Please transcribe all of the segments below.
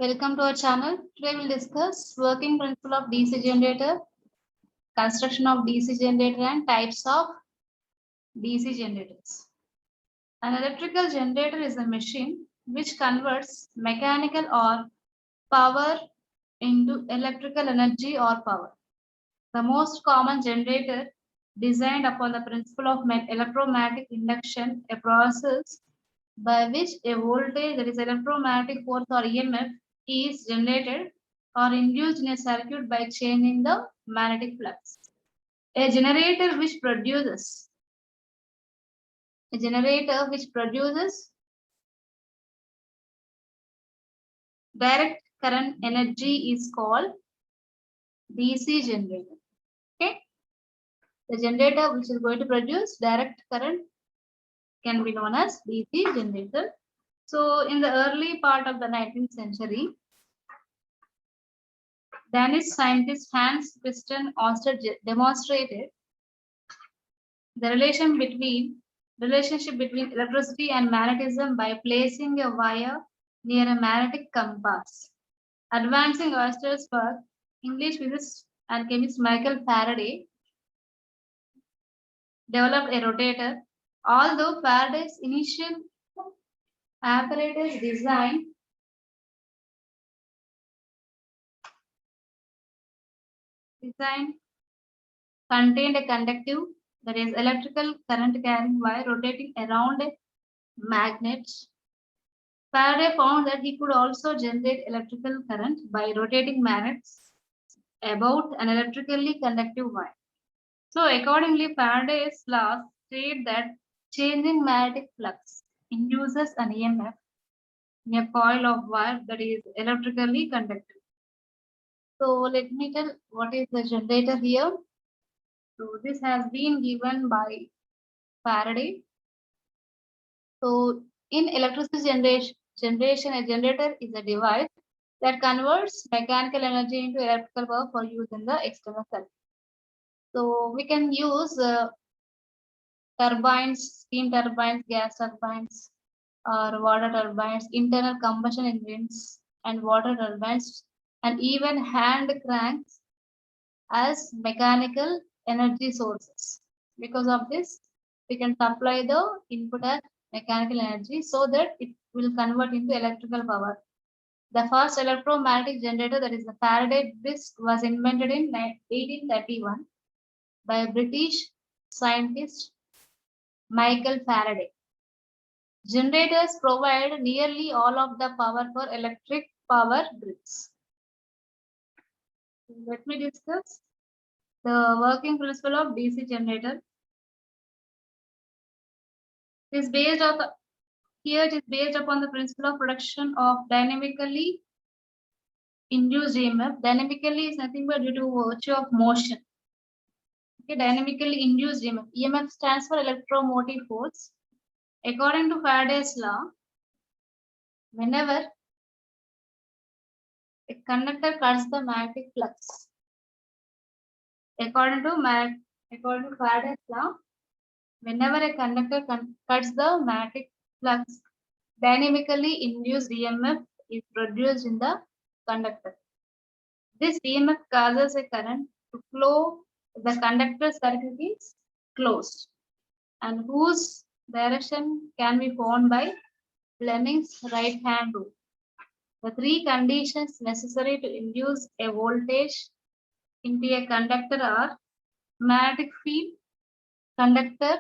Welcome to our channel. Today we'll discuss working principle of DC generator, construction of DC generator and types of DC generators. An electrical generator is a machine which converts mechanical or power into electrical energy or power. The most common generator designed upon the principle of electromagnetic induction, a process by which a voltage, that is electromagnetic force or EMF, is generated or induced in a circuit by changing the magnetic flux. A generator which produces direct current energy is called DC generator. Okay, the generator which is going to produce direct current can be known as DC generator. So in the early part of the 19th century, Danish scientist Hans Christian Ørsted demonstrated the relationship between electricity and magnetism by placing a wire near a magnetic compass. Advancing Ørsted's work, English physicist and chemist Michael Faraday developed a rotator. Although Faraday's initial apparatus design contained a conductive, that is electrical current carrying wire rotating around a magnet, Faraday found that he could also generate electrical current by rotating magnets about an electrically conductive wire. So accordingly, Faraday's laws state that changing magnetic flux induces an EMF in a coil of wire that is electrically conductive. So let me tell what is the generator here. So this has been given by Faraday. So in electricity generation, a generator is a device that converts mechanical energy into electrical power for use in the external circuit. So we can use turbines, steam turbines, gas turbines, or water turbines, internal combustion engines, and water turbines, and even hand cranks as mechanical energy sources. Because of this, we can supply the input as mechanical energy so that it will convert into electrical power. The first electromagnetic generator, that is the Faraday disk, was invented in 1831 by a British scientist Michael Faraday. Generators provide nearly all of the power for electric power grids. Let me discuss the working principle of DC generator. It is based on the principle of production of dynamically induced EMF. Dynamically is nothing but due to virtue of motion. Okay, dynamically induced EMF. EMF stands for electromotive force. According to Faraday's law, whenever a conductor cuts the magnetic flux, according to Faraday's law, whenever a conductor cuts the magnetic flux, dynamically induced EMF is produced in the conductor. This EMF causes a current to flow if the conductor circuit is closed, and whose direction can be found by Fleming's right-hand rule. The three conditions necessary to induce a voltage into a conductor are magnetic field, conductor,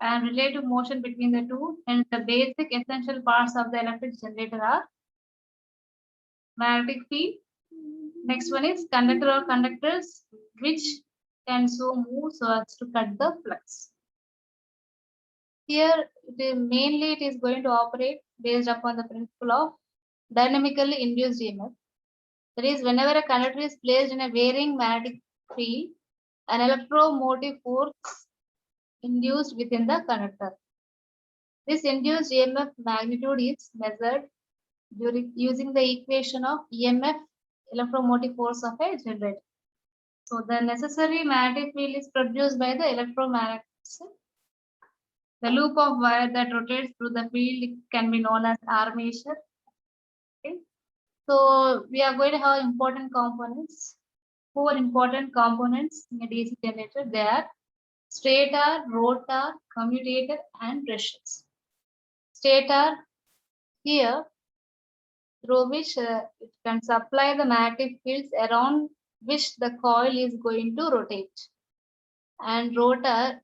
and relative motion between the two. And the basic essential parts of the electric generator are magnetic field. Next one is conductor or conductors which can so move so as to cut the flux. Here, mainly it is going to operate based upon the principle of dynamically induced EMF. That is, whenever a conductor is placed in a varying magnetic field, an electromotive force induced within the conductor. This induced EMF magnitude is measured using the equation of EMF, electromotive force of a generator. So the necessary magnetic field is produced by the electromagnetism. The loop of wire that rotates through the field can be known as armature. Okay. So we are going to have important components, 4 important components in a DC generator. They are stator, rotor, commutator, and brushes. Stator, here through which it can supply the magnetic fields around which the coil is going to rotate. And rotor,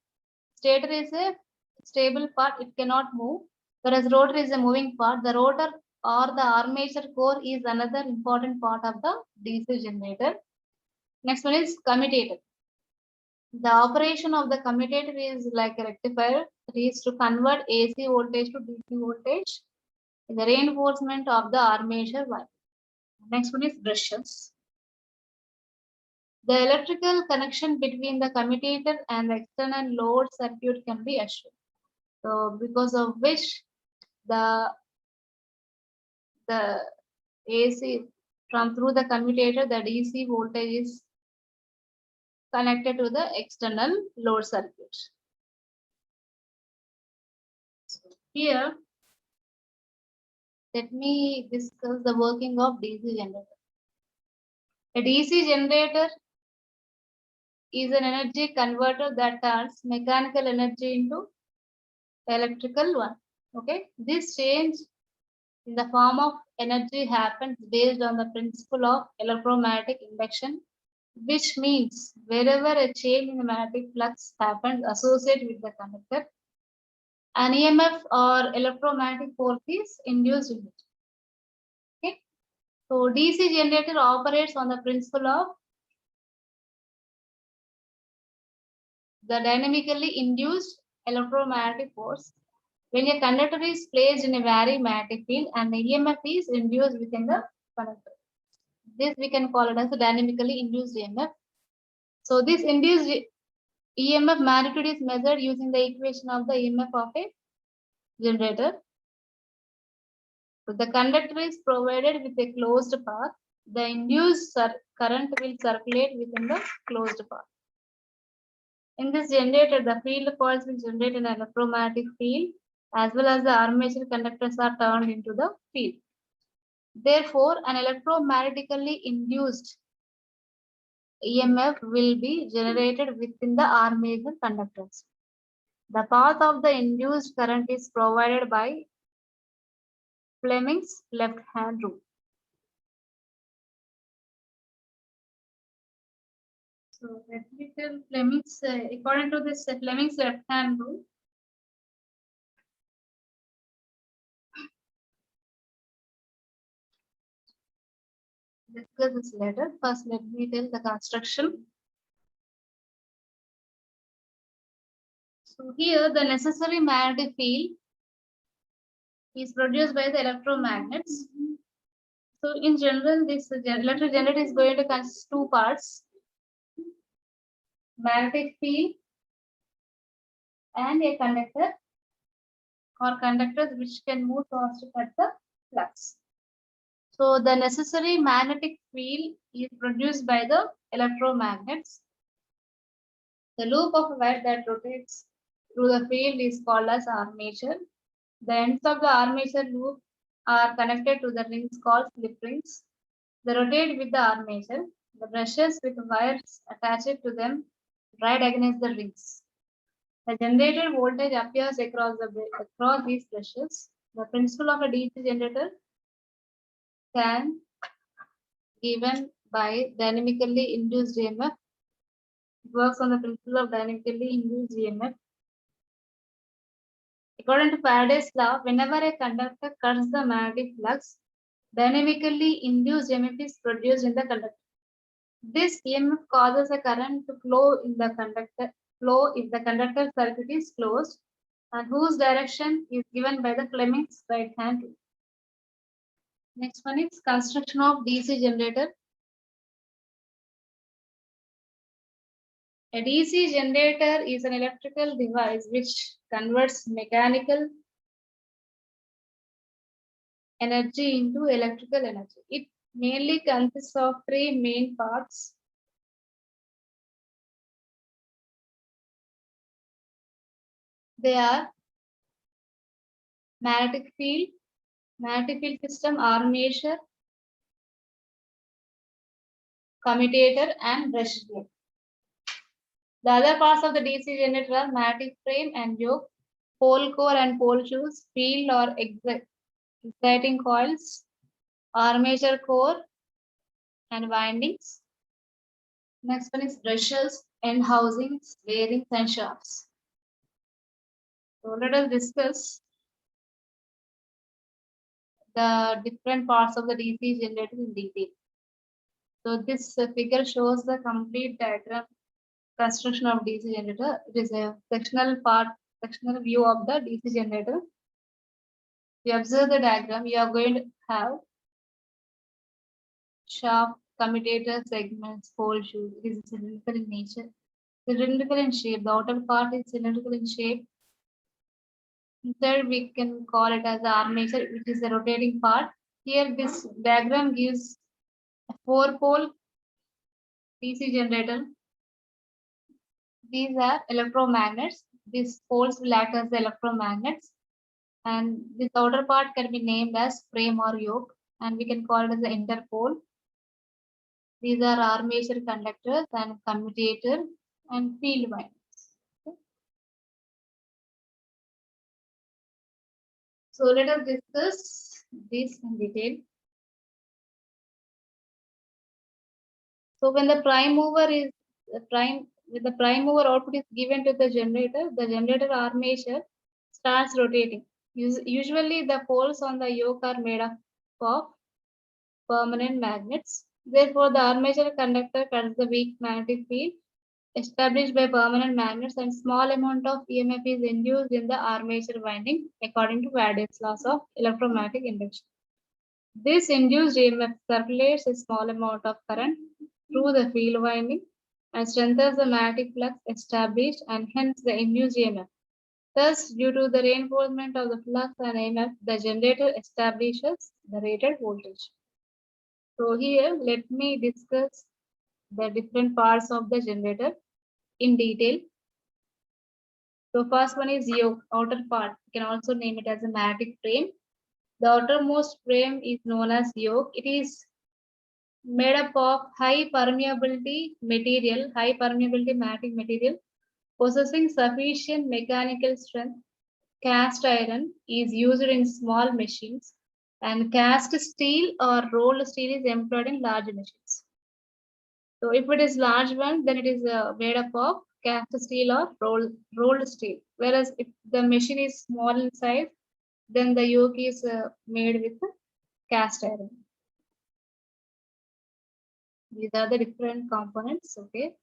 stator is a stable part, it cannot move, whereas rotor is a moving part. The rotor or the armature core is another important part of the DC generator. Next one is commutator. The operation of the commutator is like a rectifier. It is to convert AC voltage to DC voltage in the reinforcement of the armature wire. Next one is brushes. The electrical connection between the commutator and the external load circuit can be assured. So because of which the AC from through the commutator, the DC voltage is connected to the external load circuit. So here, let me discuss the working of DC generator. A DC generator is an energy converter that turns mechanical energy into electrical one. Okay, this change in the form of energy happens based on the principle of electromagnetic induction, which means wherever a change in the magnetic flux happens associated with the conductor, an EMF or electromagnetic force is induced in it. Okay, so DC generator operates on the principle of the dynamically induced electromagnetic force. When a conductor is placed in a very magnetic field and the EMF is induced within the conductor. This we can call it as a dynamically induced EMF. So this induced EMF magnitude is measured using the equation of the EMF of a generator. So the conductor is provided with a closed path. The induced current will circulate within the closed path. In this generator, the field coils will generate an electromagnetic field as well as the armature conductors are turned into the field. Therefore, an electromagnetically induced EMF will be generated within the armature conductors. The path of the induced current is provided by Fleming's left-hand rule. So let me tell Fleming's, according to this Fleming's left-hand rule, discuss this later. First, let me tell the construction. So here the necessary magnetic field is produced by the electromagnets. So in general, this electric generator is going to consist two parts: magnetic field and a conductor or conductors which can move so as to cut the flux. So the necessary magnetic field is produced by the electromagnets. The loop of wire that rotates through the field is called as armature. The ends of the armature loop are connected to the rings called slip rings. They rotate with the armature. The brushes with wires attached to them ride against the rings. The generated voltage appears across these brushes. The principle of a DC generator can given by dynamically induced EMF. It works on the principle of dynamically induced EMF. According to Faraday's law, whenever a conductor cuts the magnetic flux, dynamically induced EMF is produced in the conductor. This EMF causes a current to flow in the conductor if the conductor circuit is closed and whose direction is given by the Fleming's right hand rule. Next one is construction of DC generator. A DC generator is an electrical device which converts mechanical energy into electrical energy. It mainly consists of three main parts. They are magnetic field system, armature, commutator, and brush gear. The other parts of the DC generator are magnetic frame and yoke, pole core and pole shoes, field or exciting coils, armature core, and windings. Next one is brushes, end housings, bearings, and shafts. So let us discuss the different parts of the DC generator in detail. So this figure shows the complete diagram construction of DC generator. It is a sectional view of the DC generator. You observe the diagram, you are going to have shaft, commutator, segments, pole shoes. It is cylindrical in nature. Cylindrical in shape. The outer part is cylindrical in shape. Third, we can call it as the armature, which is the rotating part. Here, this diagram gives a 4-pole DC generator. These are electromagnets. These poles will act as the electromagnets. And this outer part can be named as frame or yoke, and we can call it as the interpole. These are armature conductors and commutator and field windings. Okay. So let us discuss this in detail. So when the prime mover output is given to the generator armature starts rotating. Usually the poles on the yoke are made up of permanent magnets. Therefore, the armature conductor cuts the weak magnetic field established by permanent magnets, and small amount of EMF is induced in the armature winding according to Faraday's laws of electromagnetic induction. This induced EMF circulates a small amount of current through the field winding and strengthens the magnetic flux established, and hence the induced EMF. Thus, due to the reinforcement of the flux and EMF, the generator establishes the rated voltage. So here, let me discuss the different parts of the generator in detail. So first one is yoke, outer part. You can also name it as a magnetic frame. The outermost frame is known as yoke. It is made up of high permeability magnetic material, possessing sufficient mechanical strength. Cast iron is used in small machines, and cast steel or rolled steel is employed in large machines. So if it is large one, then it is made up of cast steel or rolled steel. Whereas if the machine is small in size, then the yoke is made with cast iron. These are the different components. Okay.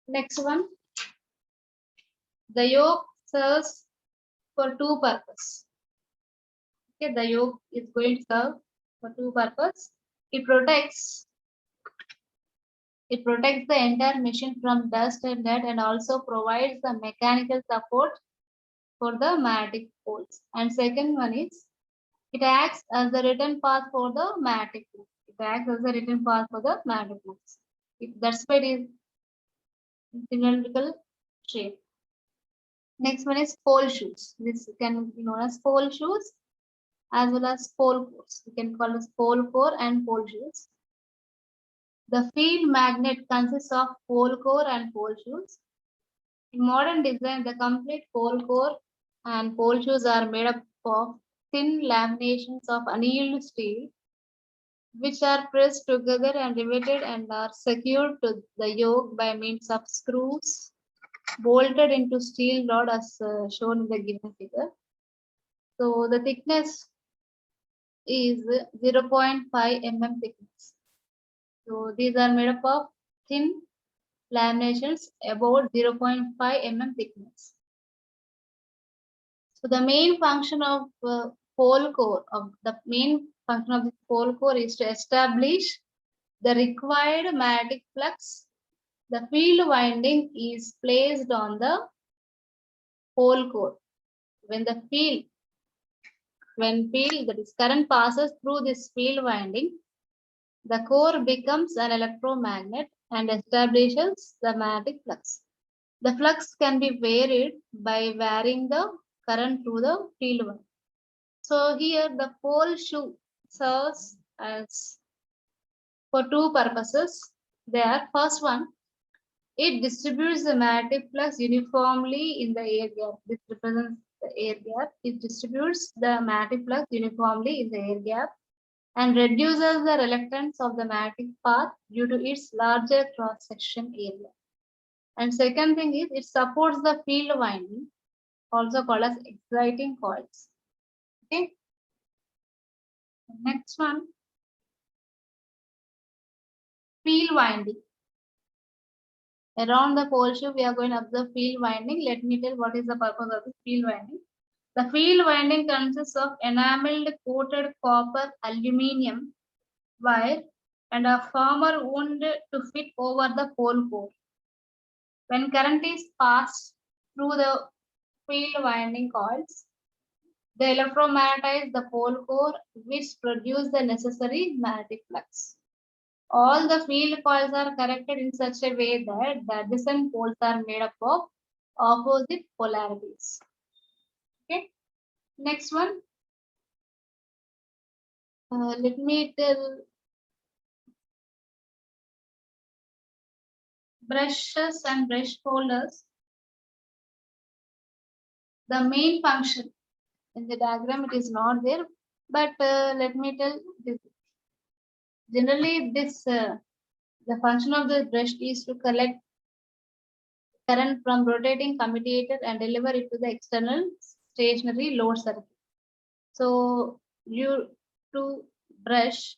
Next one, the yoke serves for two purposes. Okay, the yoke is going to serve for two purposes. It protects the entire machine from dust and dirt, and also provides the mechanical support for the magnetic poles. And second one is it acts as the return path for the magnetic flux. That's why it is cylindrical shape. Next one is pole shoes. This can be known as pole shoes as well as pole cores. We can call this pole core and pole shoes. The field magnet consists of pole core and pole shoes. In modern design, the complete pole core and pole shoes are made up of thin laminations of annealed steel, which are pressed together and riveted and are secured to the yoke by means of screws bolted into steel rod as shown in the given figure. So the thickness is 0.5 mm thickness. So these are made up of thin laminations about 0.5 mm thickness. So the main function of pole core is to establish the required magnetic flux. The field winding is placed on the pole core. When that is current passes through this field winding, the core becomes an electromagnet and establishes the magnetic flux. The flux can be varied by varying the current through the field winding. So here the pole shoe serves as for two purposes. There, first one, it distributes the magnetic flux uniformly in the air gap. This represents the air gap. It distributes the magnetic flux uniformly in the air gap and reduces the reluctance of the magnetic path due to its larger cross-section area. And second thing is it supports the field winding, also called as exciting coils. Okay. Next one, field winding. Around the pole shoe, we are going to observe field winding. Let me tell what is the purpose of the field winding. The field winding consists of enameled coated copper aluminium wire and a former wound to fit over the pole core. When current is passed through the field winding coils, they electromagnetize the pole core, which produce the necessary magnetic flux. All the field coils are connected in such a way that the adjacent poles are made up of opposite polarities. Okay. Next one. Let me tell brushes and brush holders. The main function in the diagram, it is not there, but let me tell this. Generally, the function of the brush is to collect current from rotating commutator and deliver it to the external stationary load circuit. So you to brush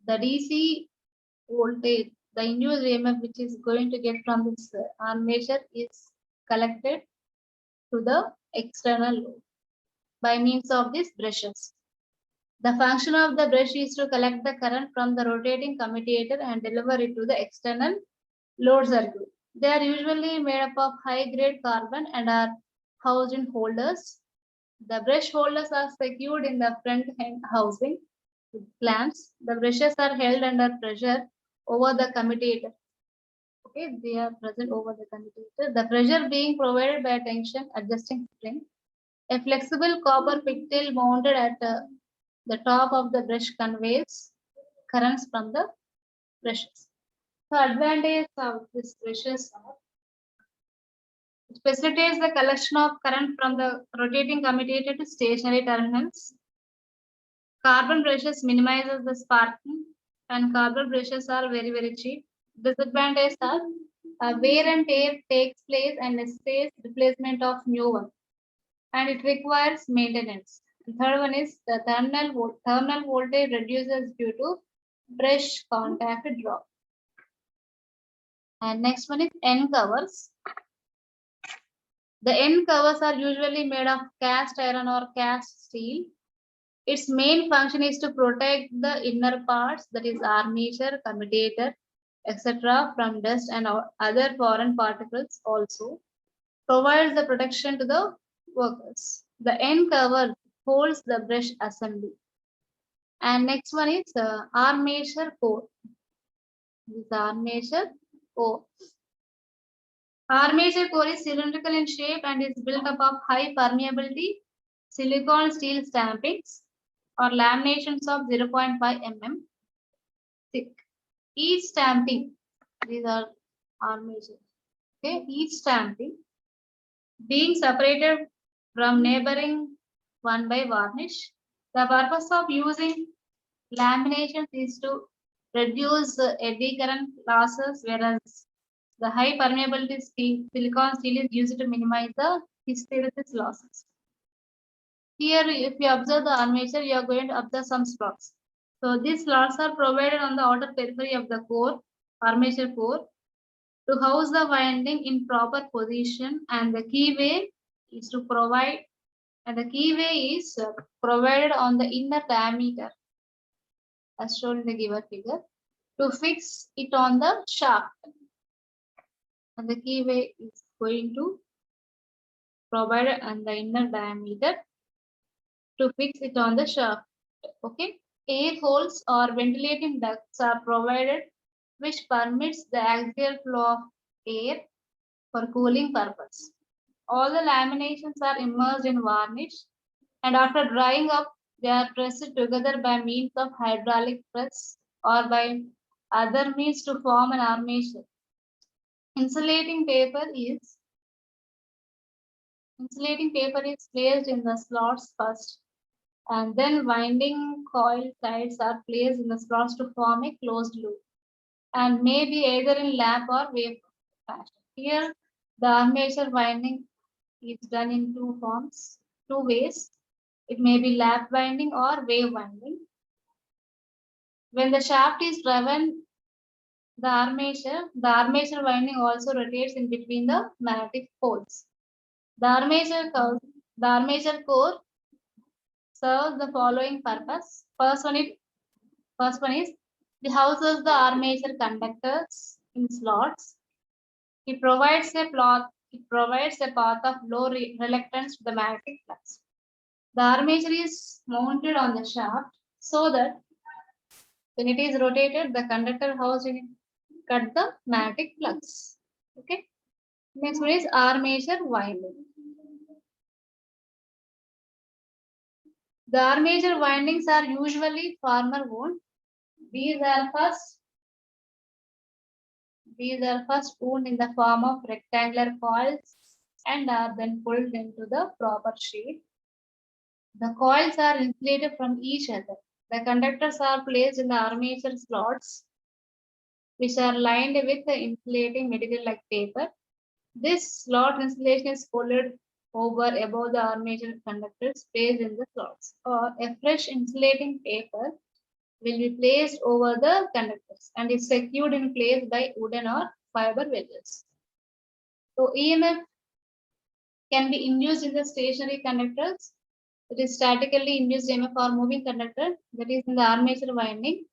the DC voltage, the induced EMF which is going to get from this armature is collected to the external load by means of these brushes. The function of the brush is to collect the current from the rotating commutator and deliver it to the external load circuit. They are usually made up of high-grade carbon and are housed in holders. The brush holders are secured in the front end housing with clamps. The brushes are held under pressure over the commutator. Okay, they are present over the commutator. The pressure being provided by a tension adjusting spring. A flexible copper pigtail mounted at the top of the brush conveys currents from the brushes. So advantage of this brushes are it facilitates the collection of current from the rotating commutator to stationary terminals. Carbon brushes minimizes the sparking and carbon brushes are very cheap. Disadvantages are wear and tear takes place and necessitates replacement of new one and it requires maintenance. The third one is the thermal voltage reduces due to brush contact drop. And next one is end covers. The end covers are usually made of cast iron or cast steel. Its main function is to protect the inner parts, that is armature, commutator, etc. from dust and other foreign particles also. Provides the protection to the workers. The end cover holds the brush assembly. And next one is armature core. This armature core. Armature core is cylindrical in shape and is built up of high permeability silicon steel stampings or laminations of 0.5 mm thick. Each stamping, these are armature. Okay, each stamping being separated from neighboring one by varnish. The purpose of using laminations is to reduce eddy current losses, whereas the high permeability silicon steel is used to minimize the hysteresis losses. Here, if you observe the armature, you are going to observe some slots. So these slots are provided on the outer periphery of the core, armature core, to house the winding in proper position, and the keyway is to provide, and the keyway is provided on the inner diameter, as shown in the given figure, to fix it on the shaft. And the keyway is going to provide on the inner diameter to fix it on the shaft. Okay, air holes or ventilating ducts are provided, which permits the axial flow of air for cooling purpose. All the laminations are immersed in varnish, and after drying up, They are pressed together by means of hydraulic press or by other means to form an armature. Insulating paper is placed in the slots first, and then winding coil sides are placed in the slots to form a closed loop, and may be either in lap or wave fashion. Here, the armature winding is done in two ways. It may be lap winding or wave winding. When the shaft is driven, the armature winding also rotates in between the magnetic poles. The armature core serves the following purpose. First one is it houses the armature conductors in slots. It provides a path of low reluctance to the magnetic flux. The armature is mounted on the shaft so that when it is rotated, the conductor housed in it cut the magnetic flux. Okay. Next one is armature winding. The armature windings are usually farmer wound. These are first wound in the form of rectangular coils and are then pulled into the proper shape. The coils are insulated from each other. The conductors are placed in the armature slots, which are lined with the insulating material like paper. This slot insulation is folded over above the armature conductors placed in the slots, or a fresh insulating paper will be placed over the conductors and is secured in place by wooden or fiber wedges. So EMF can be induced in the stationary conductors. It is statically induced EMF or moving conductor, that is in the armature winding.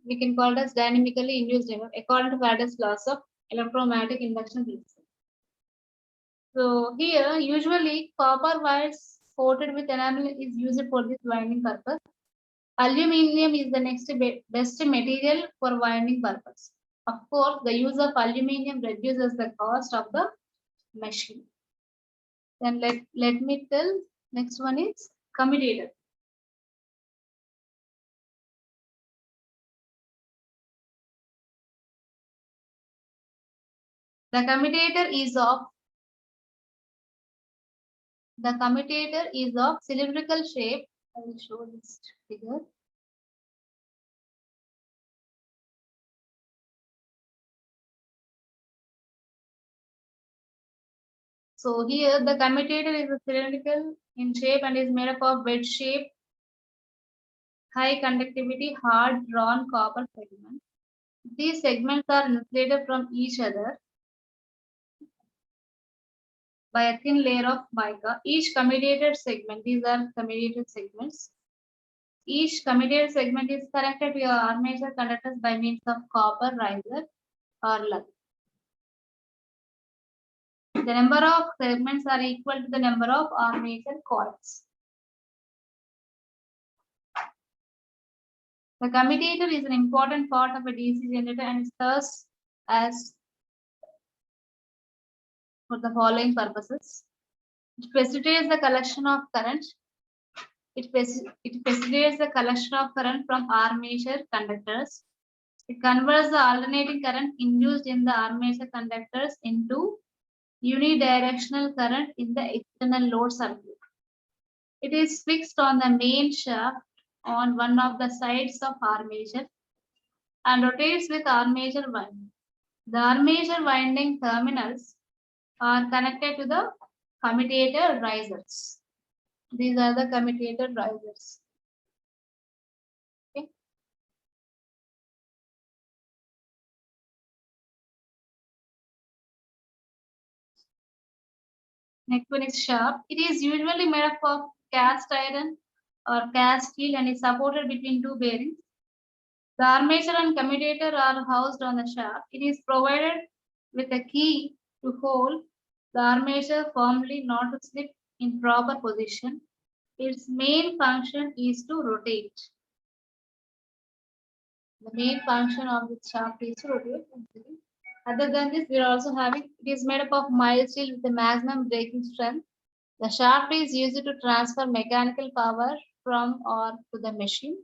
We can call it as dynamically induced EMF according to Faraday's laws of electromagnetic induction principle. So here, usually copper wires coated with enamel is used for this winding purpose. Aluminium is the next best material for winding purpose. Of course, the use of aluminium reduces the cost of the machine. Then let me tell, next one is commutator. The commutator is of cylindrical shape. I will show this figure. So here the commutator is cylindrical in shape and is made up of wedge-shaped, high conductivity, hard drawn copper segments. These segments are insulated from each other by a thin layer of mica. Each commutator segment, these are commutator segments. Each commutator segment is connected to your armature conductors by means of copper riser or lug. The number of segments are equal to the number of armature coils. The commutator is an important part of a DC generator and serves as for the following purposes. It facilitates the collection of current. It facilitates the collection of current from armature conductors. It converts the alternating current induced in the armature conductors into unidirectional current in the external load circuit. It is fixed on the main shaft on one of the sides of armature and rotates with armature winding. The armature winding terminals are connected to the commutator risers. These are the commutator risers. Okay. Next one is shaft. It is usually made up of cast iron or cast steel and is supported between two bearings. The armature and commutator are housed on the shaft. It is provided with a key to hold the armature firmly, not to slip in proper position. Its main function is to rotate. The main function of the shaft is to rotate. Other than this, we are also having, it is made up of mild steel with a maximum breaking strength The shaft is used to transfer mechanical power from or to the machine.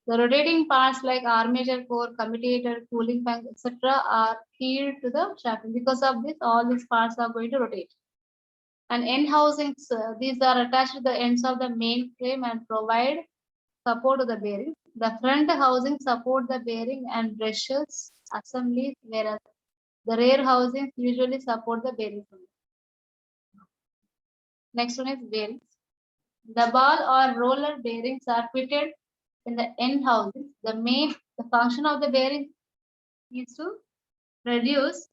The rotating parts like armature core, commutator, cooling fans, etc. are keyed to the shaft. Because of this, all these parts are going to rotate. And end housings, these are attached to the ends of the main frame and provide support to the bearing. The front housing support the bearing and brushes assemblies, whereas the rear housings usually support the bearings. Next one is bearings. The ball or roller bearings are fitted in the end housings. The function of the bearing is to reduce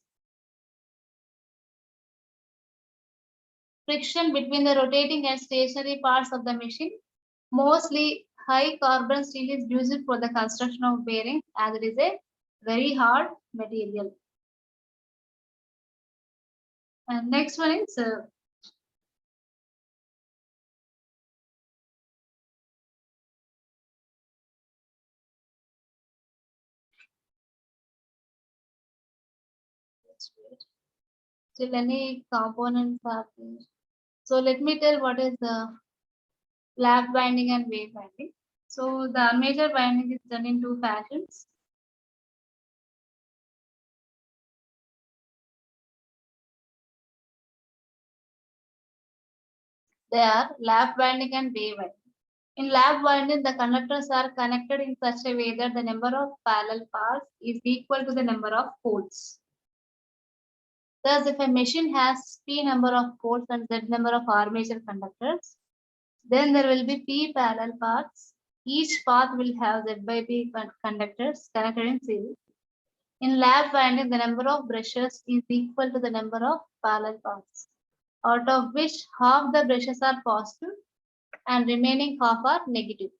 friction between the rotating and stationary parts of the machine. Mostly high carbon steel is used for the construction of bearings as it is a very hard material. And next one is still any components are there. So let me tell what is the lap binding and wave binding. So the armature binding is done in two fashions. They are lap binding and wave binding. In lap binding, the conductors are connected in such a way that the number of parallel paths is equal to the number of poles. Thus, if a machine has P number of poles and Z number of armature conductors, then there will be P parallel paths. Each path will have Z by P conductors connected in series. In lap binding, the number of brushes is equal to the number of parallel paths, out of which half the brushes are positive and remaining half are negative.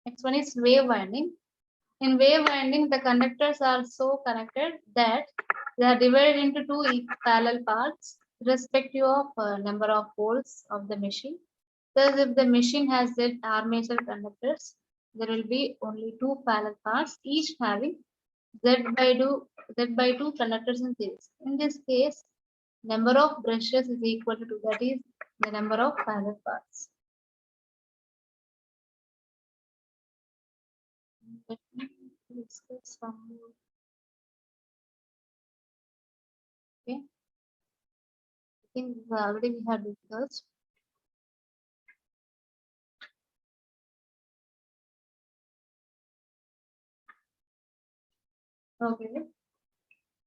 Next one is wave winding. In wave winding, the conductors are so connected that they are divided into two parallel parts, irrespective of number of poles of the machine. Thus, if the machine has Z armature conductors, there will be only two parallel parts, each having Z by 2 conductors in series. In this case, number of brushes is equal to 2, that is the number of parallel parts. Let me discuss some more. Okay. I think already we have discussed. Okay.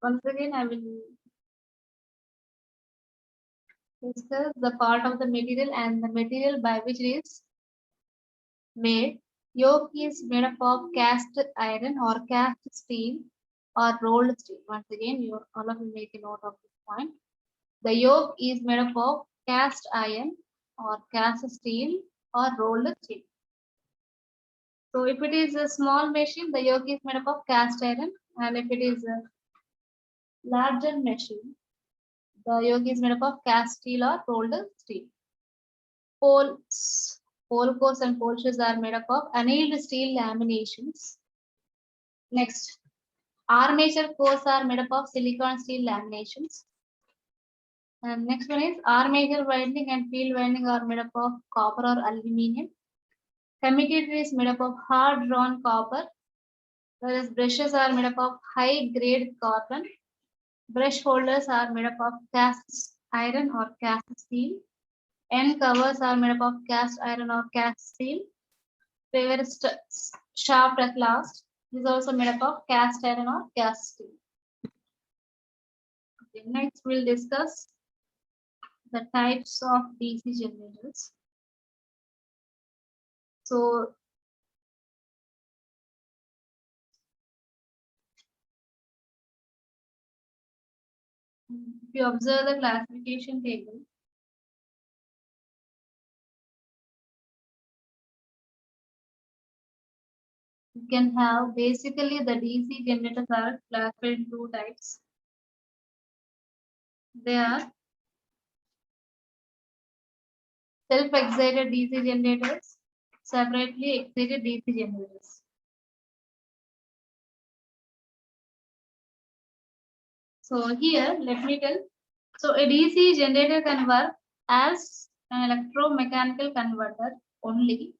Once again, I will discuss the part of the material and the material by which it is made. Yoke is made up of cast iron or cast steel or rolled steel. Once again, all of you make a note of this point. The yoke is made up of cast iron or cast steel or rolled steel. So if it is a small machine, the yoke is made up of cast iron, and if it is a larger machine, the yoke is made up of cast steel or rolled steel. Pole cores and pole shoes are made up of annealed steel laminations. Next, armature cores are made up of silicon steel laminations. And next one is armature winding and field winding are made up of copper or aluminium. Commutator is made up of hard drawn copper, whereas brushes are made up of high grade carbon. Brush holders are made up of cast iron or cast steel. End covers are made up of cast iron or cast steel. Reverse shaft at last is also made up of cast iron or cast steel. Okay, next we'll discuss the types of DC generators. So if you observe the classification table, you can have basically the DC generators are classified in two types. They are self-excited DC generators, separately excited DC generators. So here, let me tell. So a DC generator can work as an electromechanical converter only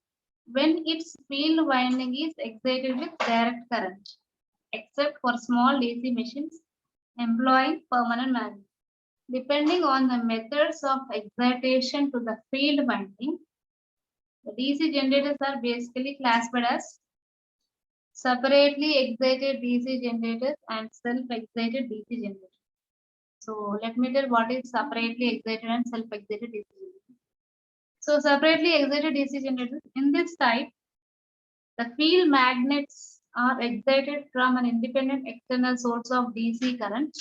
when its field winding is excited with direct current, except for small DC machines employing permanent magnets. Depending on the methods of excitation to the field winding, the DC generators are basically classified as separately excited DC generators and self-excited DC generators. So let me tell what is separately excited and self-excited DC generators. So separately excited DC generators, in this type, the field magnets are excited from an independent external source of DC current.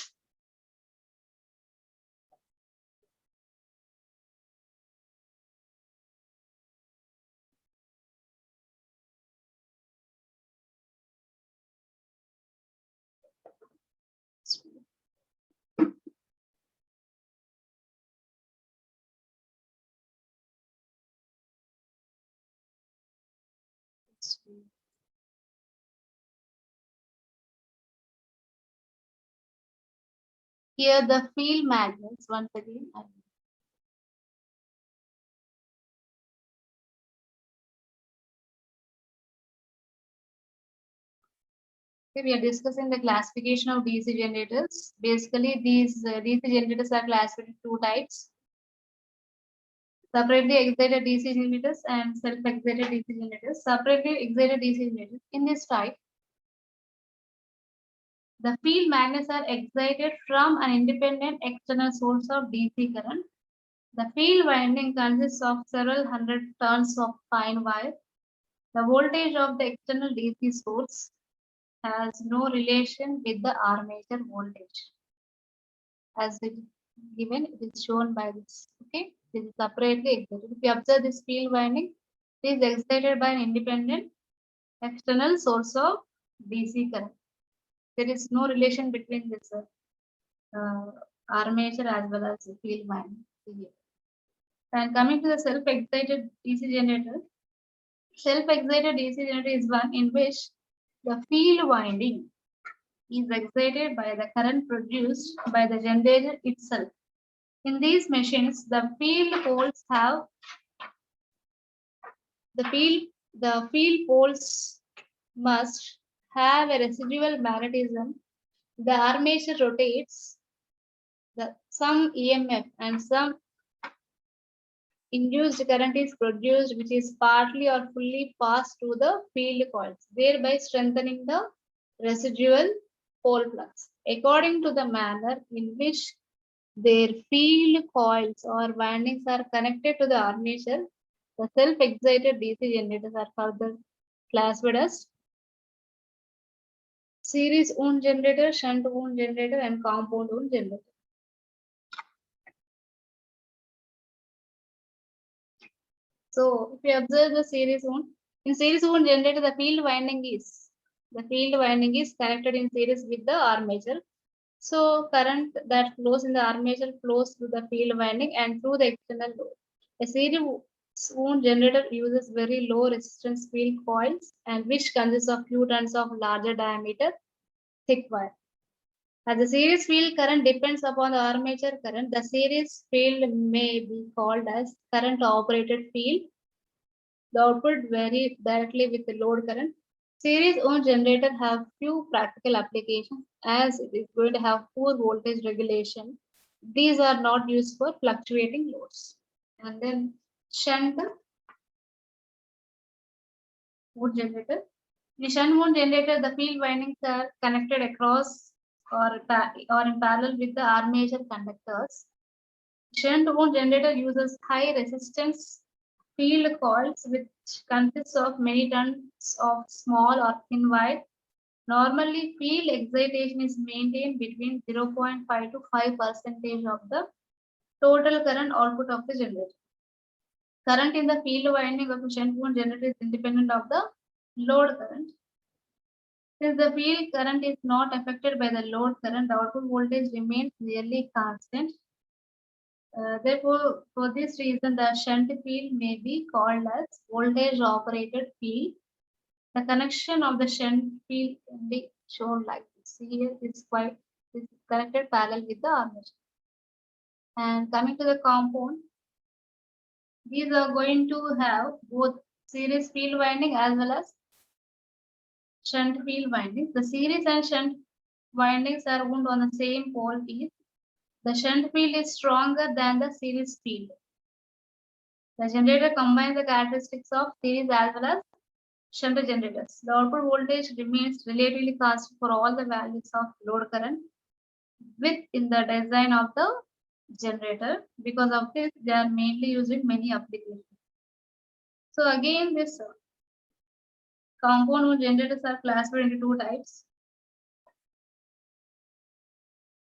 Here the field magnets, once again, okay, we are discussing the classification of DC generators. Basically, these DC generators are classified in two types: separately excited DC generators and self-excited DC generators. Separately excited DC generators. In this type, the field magnets are excited from an independent external source of DC current. The field winding consists of several hundred turns of fine wire. The voltage of the external DC source has no relation with the armature voltage. As it given, it is shown by this. Okay, this is separately excited. If you observe this field winding, it is excited by an independent external source of DC current. There is no relation between this armature as well as the field winding. And coming to the self-excited DC generator, self-excited DC generator is one in which the field winding is excited by the current produced by the generator itself. In these machines, the field poles must have a residual magnetism. The armature rotates, some EMF and some induced current is produced, which is partly or fully passed to the field coils, thereby strengthening the residual pole flux. According to the manner in which their field coils or windings are connected to the armature, the self-excited DC generators are further classified as series wound generator, shunt wound generator, and compound wound generator. So if you observe the series wound, in series wound generator, the field winding is connected in series with the armature. So current that flows in the armature flows through the field winding and through the external load. A series wound generator uses very low resistance field coils and which consists of few turns of larger diameter thick wire. As the series field current depends upon the armature current, the series field may be called as current operated field. The output varies directly with the load current. Series wound generator have few practical applications as it is going to have poor voltage regulation. These are not used for fluctuating loads. And then shunt wound generator. In shunt wound generator, the field windings are connected across or in parallel with the armature conductors. Shunt wound generator uses high resistance field coils which consists of many tons of small or thin wire. Normally, field excitation is maintained between 0.5 to 5% of the total current output of the generator. Current in the field winding of a shunt wound generator is independent of the load current. Since the field current is not affected by the load current, the output voltage remains nearly constant. Therefore, for this reason, the shunt field may be called as voltage operated field. The connection of the shunt field can be shown like this. Here is connected parallel with the armature. And coming to the compound, these are going to have both series field winding as well as shunt field windings. The series and shunt windings are wound on the same pole piece. The shunt field is stronger than the series field. The generator combines the characteristics of series as well as shunt generators. The output voltage remains relatively constant for all the values of load current within the design of the generator. Because of this, they are mainly used in many applications. So again, this compound wound generators are classified into two types.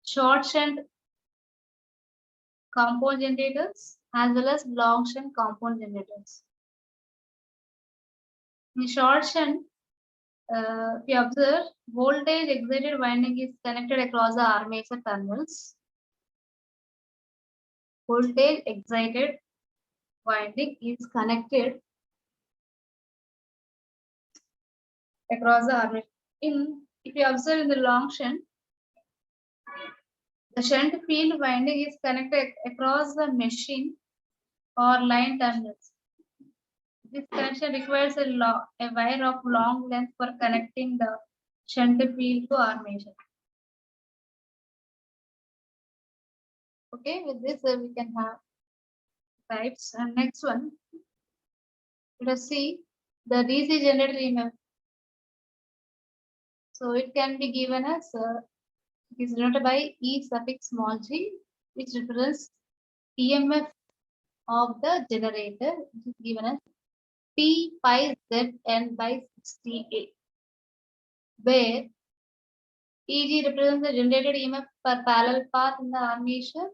Short shunt compound generators as well as long shunt compound generators. In short shunt, if you observe, voltage excited winding is connected across the armature terminals. Voltage excited winding is connected across the armature. If you observe in the long shunt, the shunt field winding is connected across the machine or line terminals. This connection requires a wire of long length for connecting the shunt field to armature. Okay, with this we can have types. And next one, let us see the DC generator EMF. So it can be given as it is denoted by E suffix small g, which represents EMF of the generator, which is given as P pi Zn by 60A, where Eg represents the generated EMF per parallel path in the armature,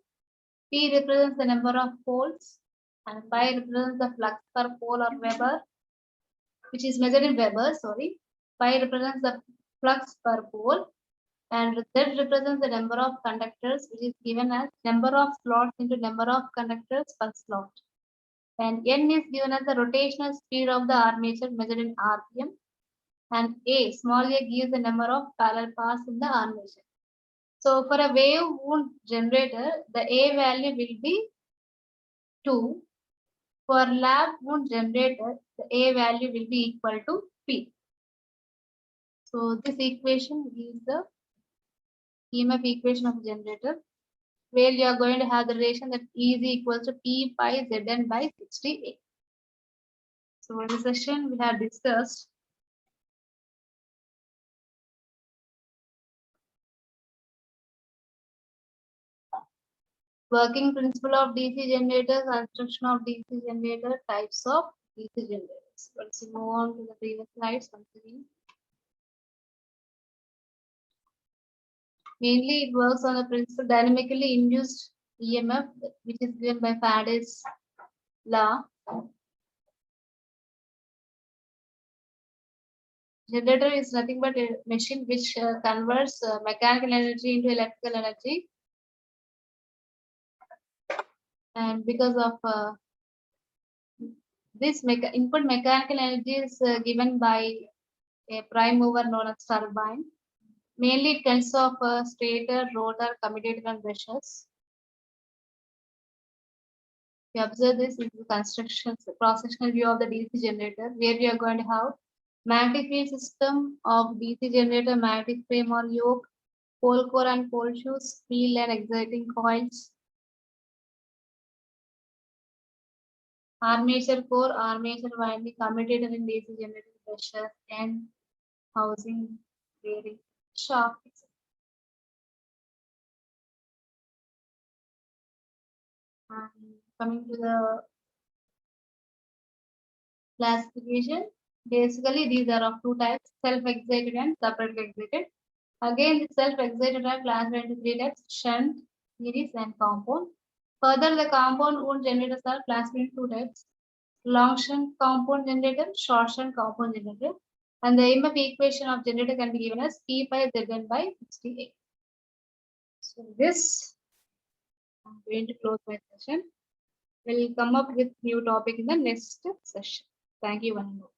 P represents the number of poles, and pi represents the flux per pole or Weber, which is measured in Weber, sorry. Pi represents the flux per pole, and Z represents the number of conductors, which is given as number of slots into number of conductors per slot. And N is given as the rotational speed of the armature measured in RPM. And A, small a, gives the number of parallel paths in the armature. So for a wave wound generator, the A value will be 2. For lap wound generator, the A value will be equal to P. So this equation gives the EMF equation of generator, where you are going to have the relation that E is equal to P pi Zn by 60A. So in this session, we have discussed working principle of DC generator, construction of DC generator, types of DC generators. Let's move on to the previous slides once again. Mainly, it works on the principle dynamically induced EMF, which is given by Faraday's law. Generator is nothing but a machine which converts mechanical energy into electrical energy. And because of this input mechanical energy is given by a prime mover known as turbine. Mainly it consists of a stator, rotor, commutator, and brushes. We observe this is the construction, cross-sectional view of the DC generator, where we are going to have magnetic field system of DC generator, magnetic frame or yoke, pole core and pole shoes, field and exciting coils, armature core, armature winding, commutator in DC generator, brushes, and housing, bearing, shaft, etc. And coming to the classification, basically these are of two types, self-excited and separately excited. Again, the self-excited are classified into three types, shunt, series, and compound. Further, the compound wound generators are classified into two types, long shunt compound generator, short shunt compound generator. And the EMF equation of generator can be given as P by Zn by 60A. So this, I'm going to close my session. We'll come up with new topic in the next session. Thank you, one and all.